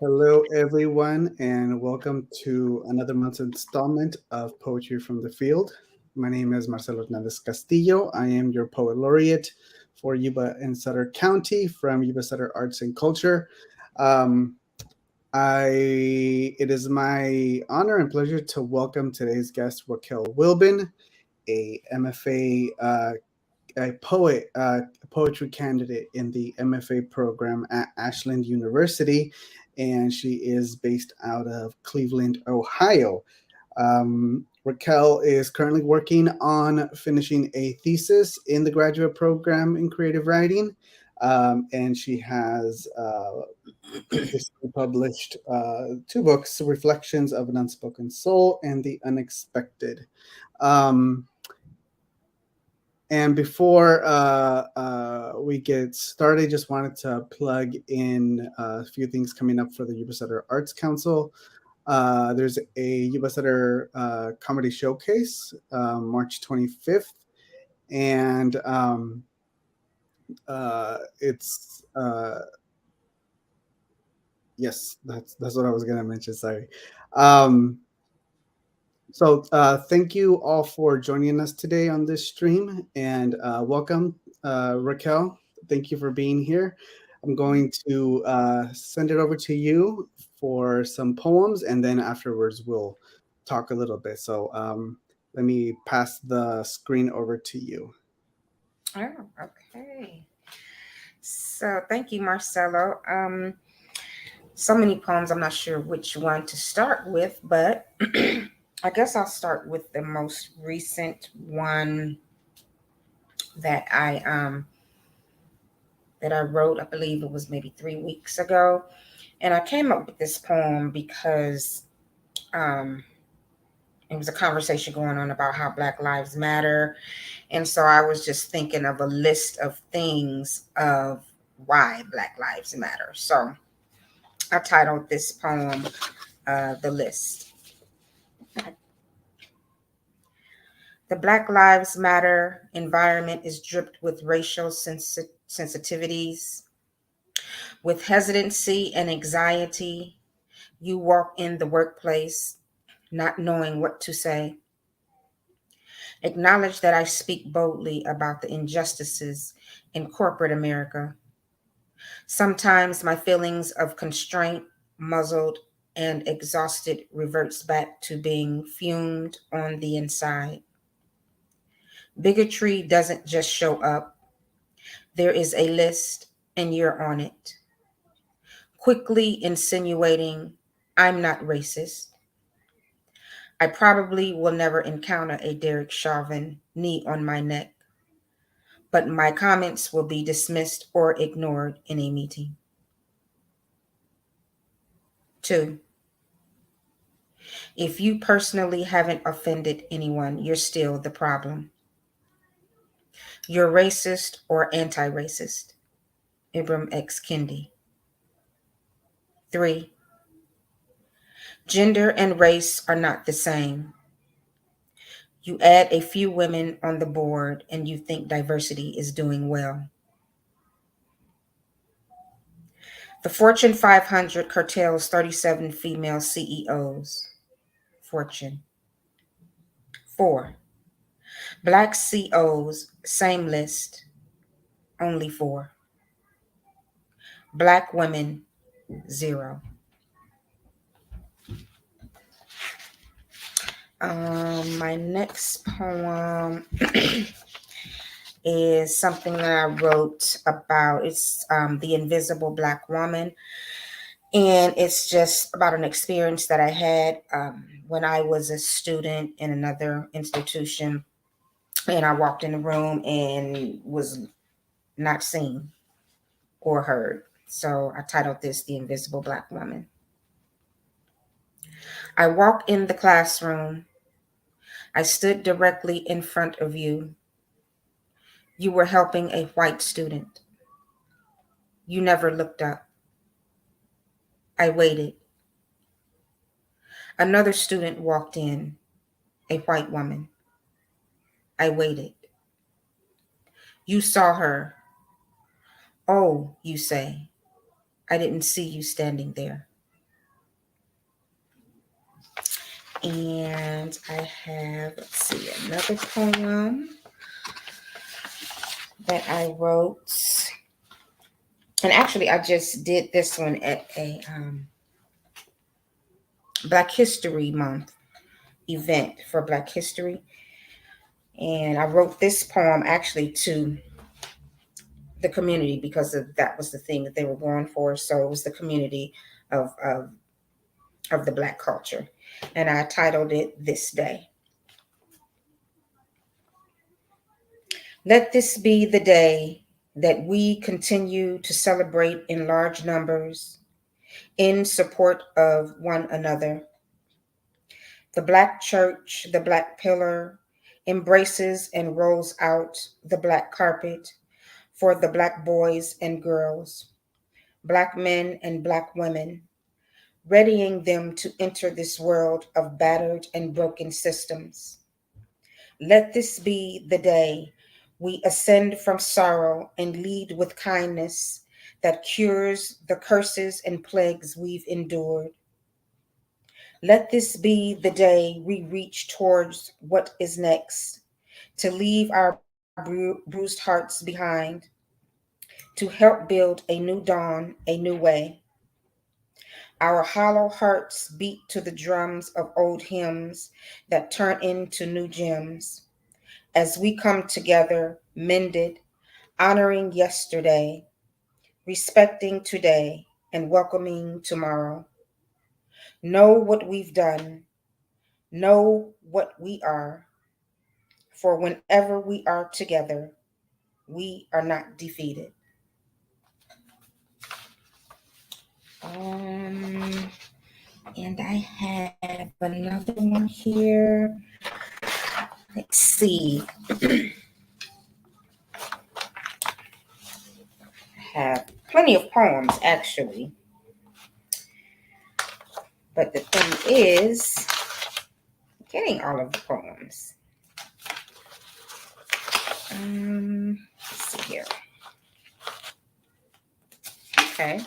Hello, everyone, and welcome to another month's installment of Poetry from the Field. My name is Marcelo Hernandez Castillo. I am your poet laureate for Yuba and Sutter County from Yuba Sutter Arts and Culture. Um, it is my honor and pleasure to welcome today's guest, Raquel Wilbin, a MFA a poet, a poetry candidate in the MFA program at Ashland University, and she is based out of Cleveland, Ohio. Raquel is currently working on finishing a thesis in the graduate program in creative writing, and she has previously published two books, Reflections of an Unspoken Soul and The Unexpected. Um, and before we get started, just wanted to plug in a few things coming up for the YubaSutter Arts Council. There's a YubaSutter comedy showcase March 25th, and it's yes, that's what I was gonna mention. Sorry. Um, So, thank you all for joining us today on this stream, and welcome, Raquel. Thank you for being here. I'm going to send it over to you for some poems, and then afterwards we'll talk a little bit. So, let me pass the screen over to you. Oh, okay. So thank you, Marcelo. So many poems, I'm not sure which one to start with, but I guess I'll start with the most recent one that I wrote. I believe it was maybe 3 weeks ago. And I came up with this poem because um it was a conversation going on about how Black Lives Matter. And so I was just thinking of a list of things of why Black Lives Matter. So I titled this poem The List. The Black Lives Matter environment is dripped with racial sensitivities, with hesitancy and anxiety. You walk in the workplace not knowing what to say. Acknowledge that I speak boldly about the injustices in corporate America. Sometimes my feelings of constraint, muzzled, and exhausted reverts back to being fumed on the inside. Bigotry doesn't just show up. There is a list, and you're on it. Quickly insinuating, I'm not racist. I probably will never encounter a Derek Chauvin knee on my neck, but my comments will be dismissed or ignored in a meeting. 2. If you personally haven't offended anyone, you're still the problem. You're racist or anti racist. Ibram X. Kendi. 3. Gender and race are not the same. You add a few women on the board and you think diversity is doing well. The Fortune 500 curtails 37 female CEOs. Fortune. 4. Black CEOs, same list, only 4. Black women, 0. My next poem is something that I wrote about. It's The Invisible Black Woman. And it's just about an experience that I had when I was a student in another institution. And I walked in the room and was not seen or heard. So I titled this The Invisible Black Woman. I walked in the classroom. I stood directly in front of you. You were helping a white student. You never looked up. I waited. Another student walked in, a white woman. I waited. You saw her. Oh, you say. I didn't see you standing there. And I have, let's see, another poem that I wrote. And actually, I just did this one at a Black History Month event for Black History. And I wrote this poem actually to the community because that was the thing that they were going for. So it was the community of the Black culture. And I titled it This Day. Let this be the day that we continue to celebrate in large numbers in support of one another. The Black church, the Black pillar, embraces and rolls out the Black carpet for the Black boys and girls, Black men and Black women, readying them to enter this world of battered and broken systems. Let this be the day we ascend from sorrow and lead with kindness that cures the curses and plagues we've endured. Let this be the day we reach towards what is next, to leave our bruised hearts behind, to help build a new dawn, a new way. Our hollow hearts beat to the drums of old hymns that turn into new gems as we come together, mended, honoring yesterday, respecting today, and welcoming tomorrow. Know what we've done, know what we are, for whenever we are together, we are not defeated. And I have another one here. Let's see. I have plenty of poems actually. But the thing is, getting all of the poems. Let's see here. Okay.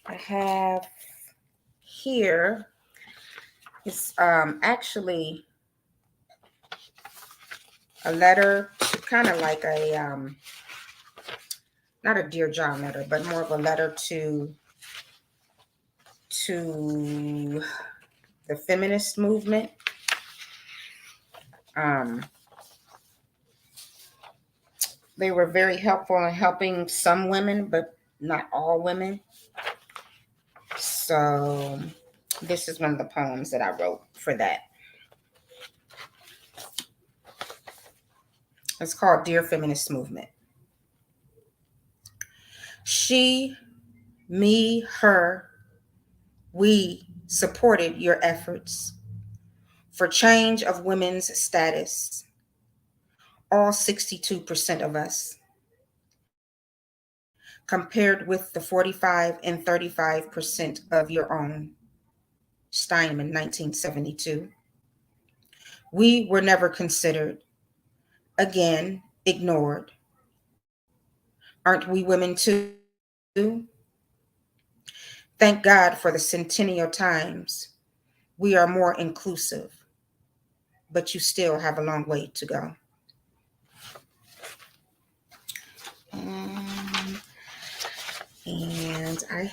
I have here is actually a letter, kind of like a not a Dear John letter, but more of a letter to the feminist movement. They were very helpful in helping some women, but not all women. So this is one of the poems that I wrote for that. It's called Dear Feminist Movement. She, me, her, we supported your efforts for change of women's status. All 62% of us, compared with the 45 and 35% of your own. Steinman, 1972. We were never considered, again, ignored. Aren't we women too? Thank God for the centennial times. We are more inclusive, but you still have a long way to go. And I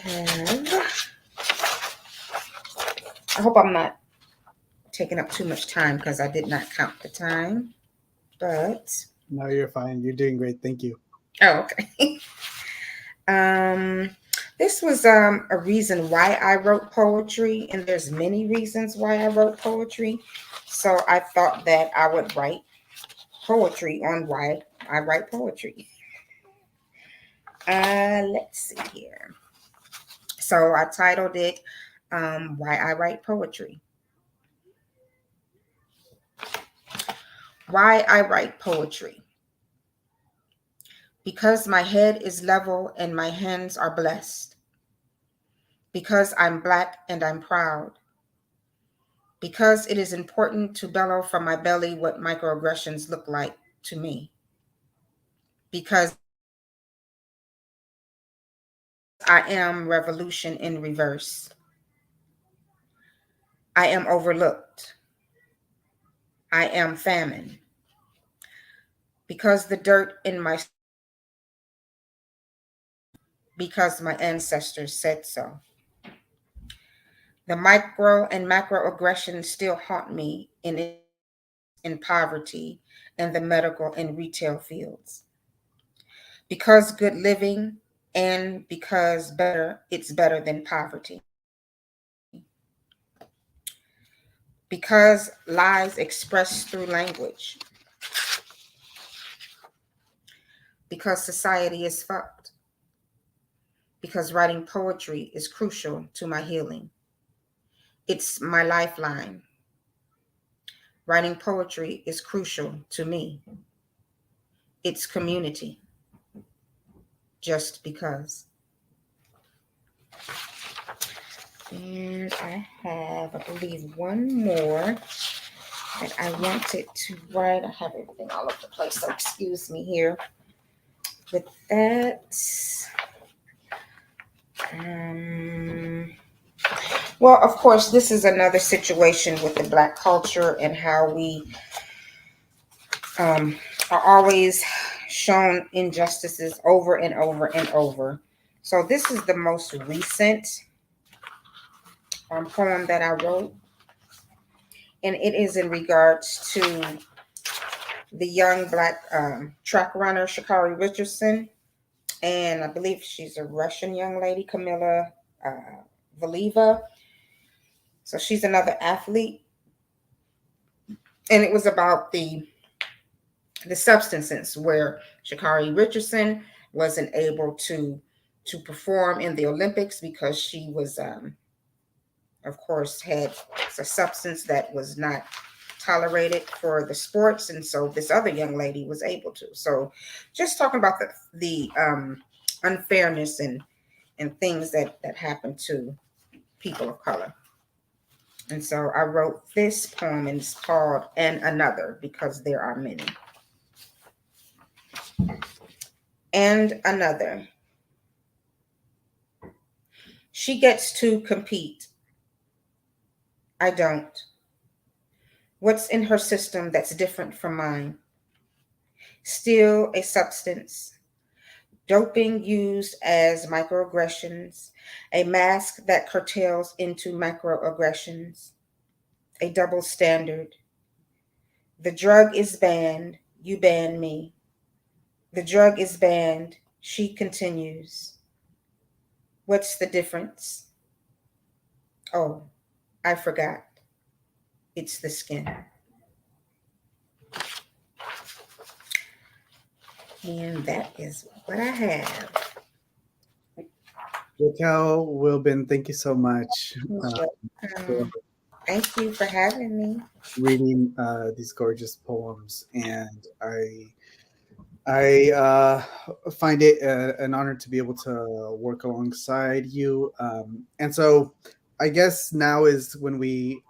hope I'm not taking up too much time because I did not count the time, but. No, you're fine. You're doing great. Thank you. Oh, okay. This was a reason why I wrote poetry, and there's many reasons why I wrote poetry. So I thought that I would write poetry on why I write poetry. Let's see here. So I titled it Why I Write Poetry. Why I write poetry. Because my head is level and my hands are blessed. Because I'm Black and I'm proud. Because it is important to bellow from my belly what microaggressions look like to me. Because I am revolution in reverse. I am overlooked. I am famine. Because the dirt in my because my ancestors said so. The micro and macroaggressions still haunt me in poverty and the medical and retail fields. Because good living and because it's better than poverty. Because lies expressed through language. Because society is fucked. Because writing poetry is crucial to my healing. It's my lifeline. Writing poetry is crucial to me. It's community. Just because. And I have, I believe, one more that I wanted to write. I have everything all over the place, so excuse me here. With that, well, of course, this is another situation with the Black culture and how we are always shown injustices over and over and over. So this is the most recent poem that I wrote, and it is in regards to the young Black track runner Sha'Carri Richardson, and I believe she's a Russian young lady, Kamila Valieva. So she's another athlete, and it was about the substances where Sha'Carri Richardson wasn't able to perform in the Olympics because she was, of course, had a substance that was not tolerated for the sports, and so this other young lady was able to. So, just talking about the unfairness and things that happen to people of color. And so I wrote this poem, and it's called "And Another," because there are many. And another. She gets to compete. I don't. What's in her system that's different from mine? Still a substance. Doping used as microaggressions. A mask that curtails into macroaggressions. A double standard. The drug is banned. You ban me. The drug is banned. She continues. What's the difference? Oh, I forgot. It's the skin. And that is what I have. Raquel Wilbin, thank you so much for Thank you for having me. reading these gorgeous poems, and I find it an honor to be able to work alongside you. And so, I guess now is when we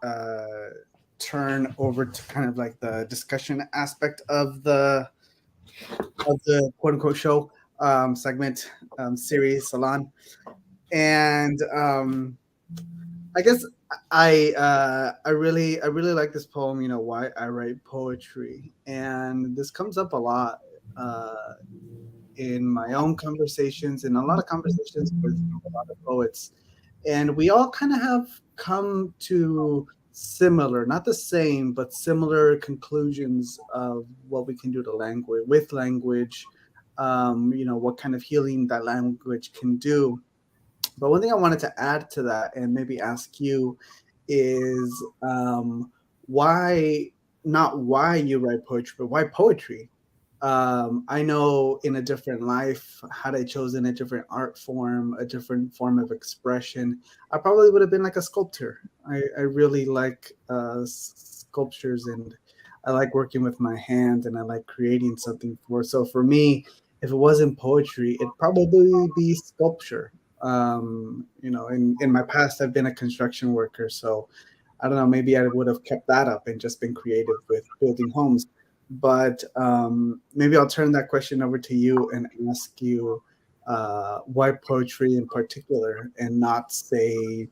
turn over to kind of like the discussion aspect of the quote unquote show segment series salon, and I guess I really like this poem. You know, why I write poetry, and this comes up a lot in my own conversations and a lot of conversations with a lot of poets, and we all kind of have come to similar, not the same, but similar conclusions of what we can do to language with language. You know, what kind of healing that language can do. But one thing I wanted to add to that and maybe ask you is why, not why you write poetry, but why poetry? I know in a different life, had I chosen a different art form, a different form of expression, I probably would have been like a sculptor. I really like sculptures, and I like working with my hands, and I like creating something for. So for me, if it wasn't poetry, it'd probably be sculpture. You know, in my past, I've been a construction worker, so I don't know, maybe I would have kept that up and just been creative with building homes. But maybe I'll turn that question over to you and ask you why poetry in particular, and not say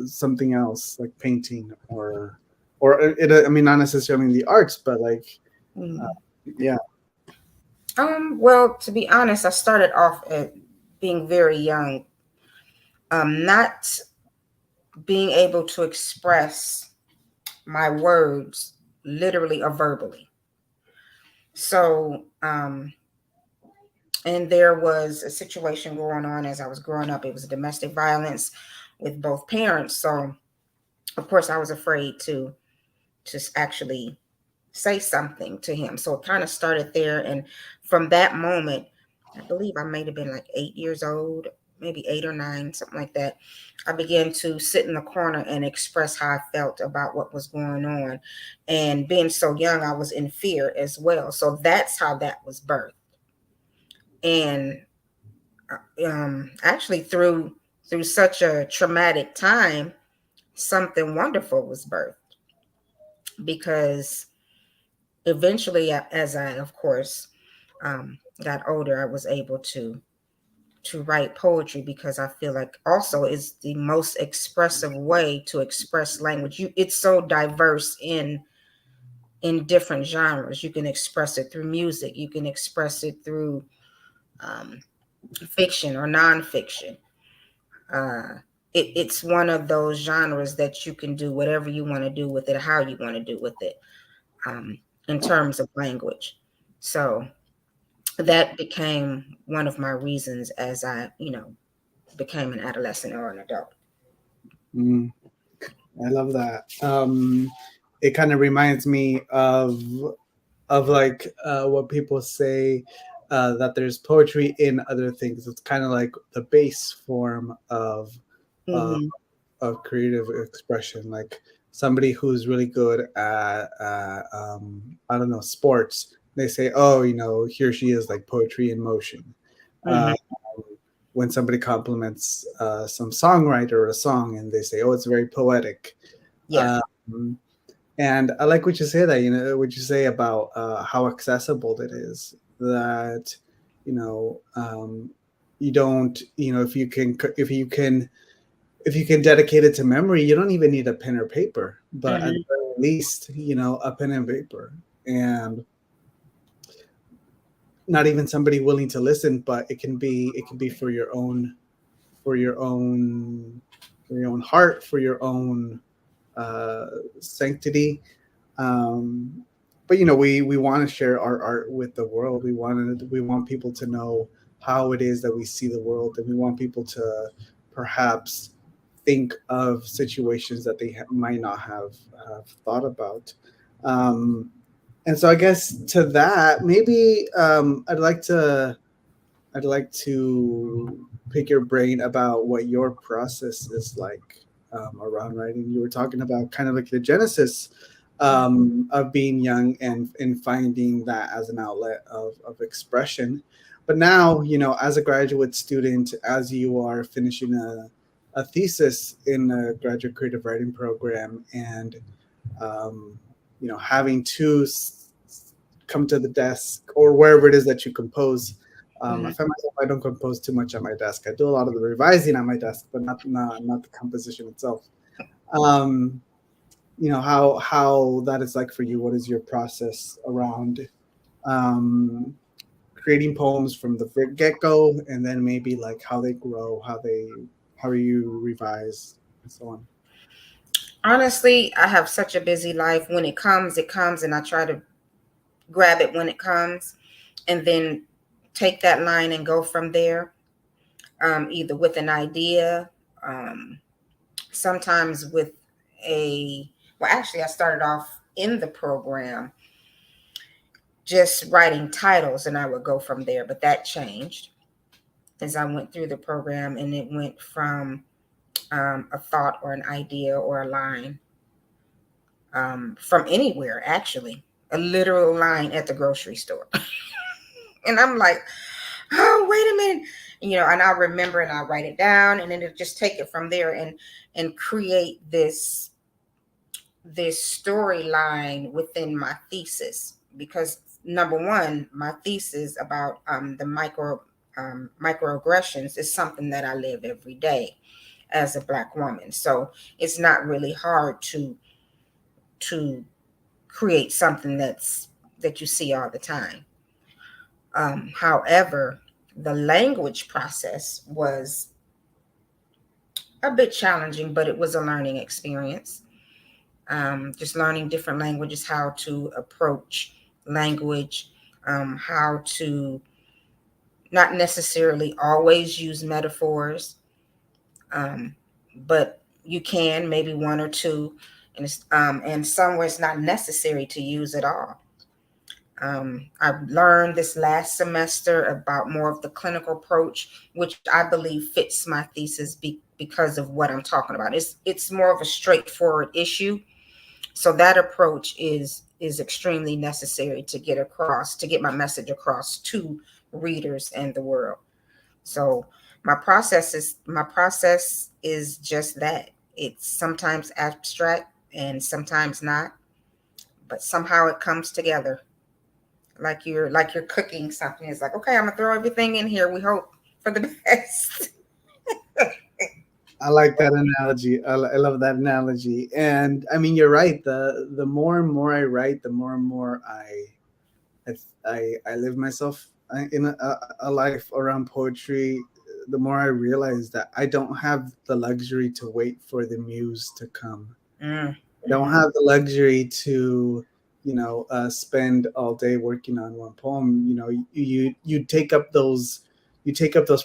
something else like painting I mean, not necessarily in the arts, but like, uh, Mhm. yeah. Well, to be honest, I started off at being very young, not being able to express my words literally or verbally. So, and there was a situation going on as I was growing up. It was domestic violence with both parents. So, of course, I was afraid to just actually say something to him. So it kind of started there. And from that moment, I believe I might have been like 8 years old, maybe 8 or 9, something like that. I began to sit in the corner and express how I felt about what was going on. And being so young, I was in fear as well. So that's how that was birthed. And actually, through such a traumatic time, something wonderful was birthed because eventually, as I, of course, got older, I was able to write poetry because I feel like also it's the most expressive way to express language. It's so diverse in different genres. You can express it through music. You can express it through um, fiction or nonfiction. Uh, it's one of those genres that you can do whatever you want to do with it, how you want to do with it, um, in terms of language. So that became one of my reasons as I, became an adolescent or an adult. Mm, I love that. It kind of reminds me of like what people say, that there's poetry in other things. It's kind of like the base form uh, Mm-hmm. of creative expression. Like somebody who's really good at I don't know, sports. They say, oh, here she is, like poetry in motion. Mm-hmm. Uh, when somebody compliments some songwriter or a song, and they say, oh, it's very poetic. Yeah. Um, and I like what you say, that, what you say about how accessible it is. That, you don't, if you can dedicate it to memory, you don't even need a pen or paper. But at the Mm-hmm. very least, a pen and paper, and not even somebody willing to listen, but it can be for your own for your own heart, for your own uh, sanctity. um, but we want to share our art with the world. We want people to know how it is that we see the world, and we want people to perhaps think of situations that they might not have thought about. um, and so I guess to that, maybe I'd like to pick your brain about what your process is like around writing. You were talking about kind of like the genesis of being young and finding that as an outlet of expression. But now, as a graduate student, as you are finishing a thesis in a graduate creative writing program, and um, having to come to the desk or wherever it is that you compose. I Mm-hmm. find myself, I don't compose too much at my desk. I do a lot of the revising at my desk, but not the composition itself. Um, how that is like for you. What is your process around um, creating poems from the get go, and then maybe like how they grow, how you revise, and so on. Honestly, I have such a busy life. When it comes, and I try to grab it when it comes, and then take that line and go from there. Either with an idea, um, sometimes with a. Well, actually, I started off in the program just writing titles, and I would go from there. But that changed as I went through the program, and it went from a thought or an idea or a line, from anywhere, actually, a literal line at the grocery store. And I'm like, oh, wait a minute. And I'll remember and I'll write it down, and then it'll just take it from there and create this storyline within my thesis. Because number one, my thesis about the microaggressions is something that I live every day. as a Black woman. So it's not really hard to create something that you see all the time. However, the language process was a bit challenging, but it was a learning experience. Just learning different languages, how to approach language, how to not necessarily always use metaphors, but you can maybe one or two, and somewhere it's not necessary to use it all. I've learned this last semester about more of the clinical approach, which I believe fits my thesis because of what I'm talking about. It's more of a straightforward issue, so that approach is extremely necessary to get my message across to readers and the world. So my process is just that. It's sometimes abstract and sometimes not, but somehow it comes together. Like you're cooking something. It's like, okay, I'm gonna throw everything in here. We hope for the best. I like that analogy. I love that analogy. And I mean, you're right. The more and more I write, the more and more I live myself in a life around poetry. The more I realize that I don't have the luxury to wait for the muse to come. Mm. I don't have the luxury to, spend all day working on one poem. You take up those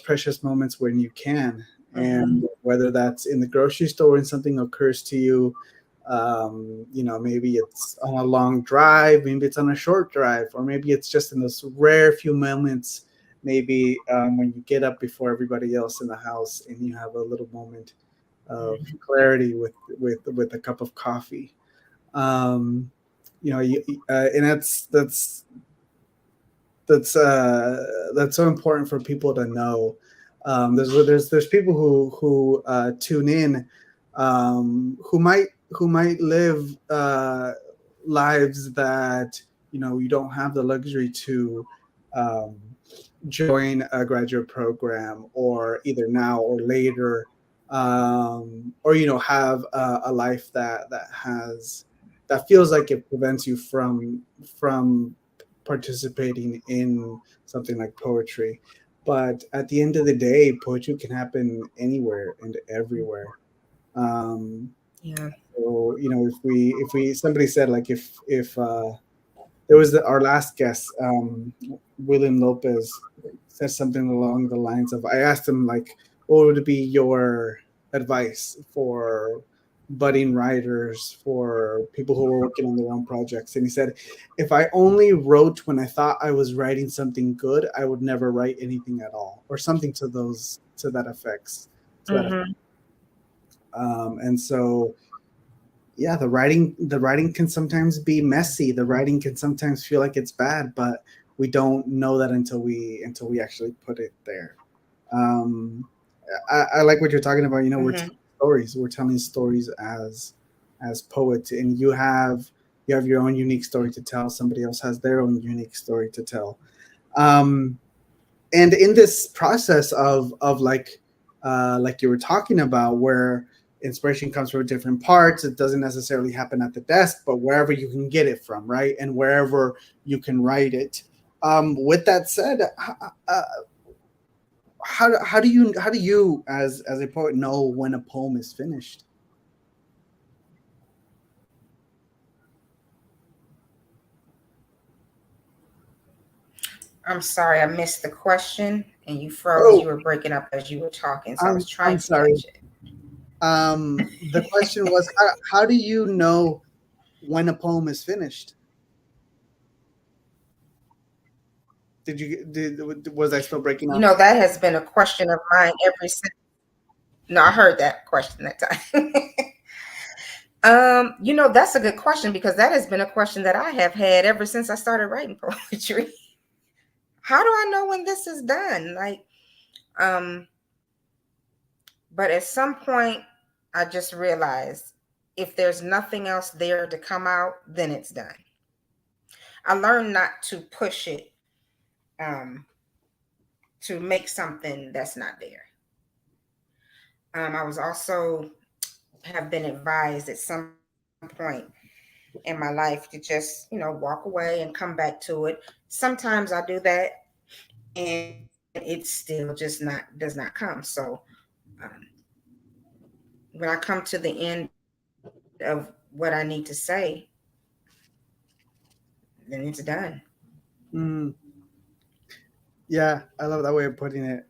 precious moments when you can, and whether that's in the grocery store when something occurs to you, maybe it's on a long drive, maybe it's on a short drive, or maybe it's just in those rare few moments, maybe when you get up before everybody else in the house and you have a little moment of clarity with a cup of coffee. um and that's so important for people to know. There's people who tune in, who might live lives that you don't have the luxury to um, join a graduate program, or either now or later, or have a life that feels like it prevents you from participating in something like poetry. But at the end of the day, poetry can happen anywhere and everywhere. um Yeah. so if we somebody said, like, if there was our last guest, William Lopez, said something along the lines of, I asked him, like, what would be your advice for budding writers, for people who were working on their own projects? And he said, if I only wrote when I thought I was writing something good, I would never write anything at all, or something to that effects. To that effect. Mm-hmm. And so, yeah, the writing can sometimes be messy. The writing can sometimes feel like it's bad, but we don't know that until we actually put it there. um I like what you're talking about. We're Mm-hmm. telling stories. We're telling stories as poets, and you have your own unique story to tell. Somebody else has their own unique story to tell. um and in this process of like you were talking about, where inspiration comes from different parts, it doesn't necessarily happen at the desk, but wherever you can get it from, right? And wherever you can write it. With that said, how do you as a poet know when a poem is finished? I'm sorry, I missed the question and you froze. Oh, You were breaking up as you were talking, so I was I'm trying to sorry. catch it. The question was, how do you know when a poem is finished? Was I still breaking You up? know, that has been a question of mine ever since. No, I heard that question that time. That's a good question because that has been a question that I have had ever since I started writing poetry. How do I know when this is done? Um, but at some point, I just realized if there's nothing else there to come out, then it's done. I learned not to push it, um, to make something that's not there. I was also have been advised at some point in my life to just, walk away and come back to it. Sometimes I do that, and it still just not does not come. So um, when I come to the end of what I need to say, then it's done. Mm, yeah, I love that way of putting it.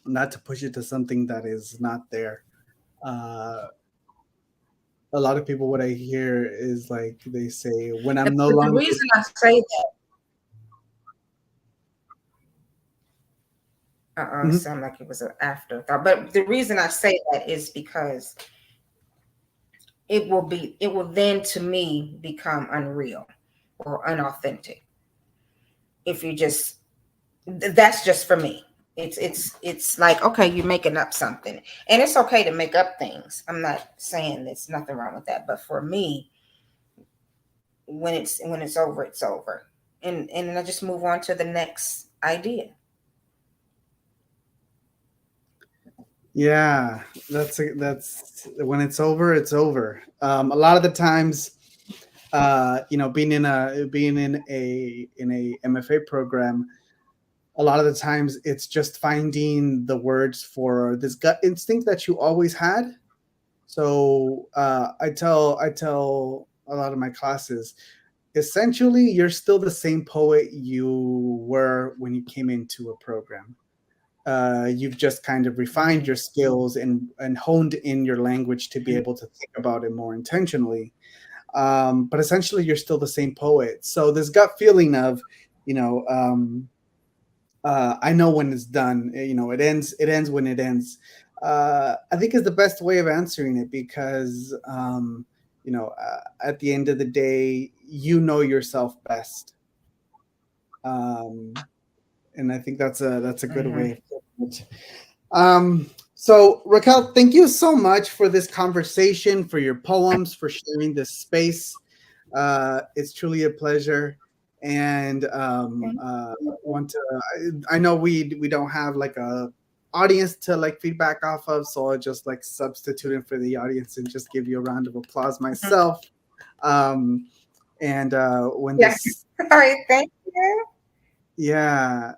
Not to push it to something that is not there. Uh, a lot of people, what I hear is like they say, when I'm no But the longer. reason I say that, it Mhm. sounded like it was an afterthought. But the reason I say that is because it will then to me become unreal or unauthentic if you just that's just for me. It's like, okay, you're making up something, and it's okay to make up things. I'm not saying there's nothing wrong with that, but for me, when it's over, it's over, and then I just move on to the next idea. Yeah, that's when it's over, it's over. A lot of the times, being in a MFA program, a lot of the times it's just finding the words for this gut instinct that you always had. So I tell a lot of my classes, essentially, you're still the same poet you were when you came into a program. You've just kind of refined your skills and honed in your language to be able to think about it more intentionally. But essentially, you're still the same poet. So this gut feeling of, you know, I know when it's done. It ends. It ends when it ends. I think is the best way of answering it because, at the end of the day, you know yourself best. Um, and I think that's a good Hmm. way of putting it. So Raquel, thank you so much for this conversation, for your poems, for sharing this space. It's truly a pleasure, and want to. I know we don't have like a audience to like feedback off of, so I'll just like substitute it for the audience and just give you a round of applause myself. Um, and when Yeah. this All right. Thank you. Yeah.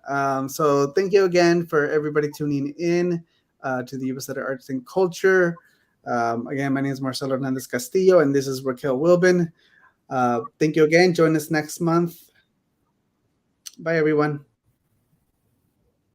So thank you again for everybody tuning in to the YubaSutterArts&Culture. Again, my name is Marcelo Hernandez Castillo, and this is Raquel Wilbin. Thank you again. Join us next month. Bye, everyone.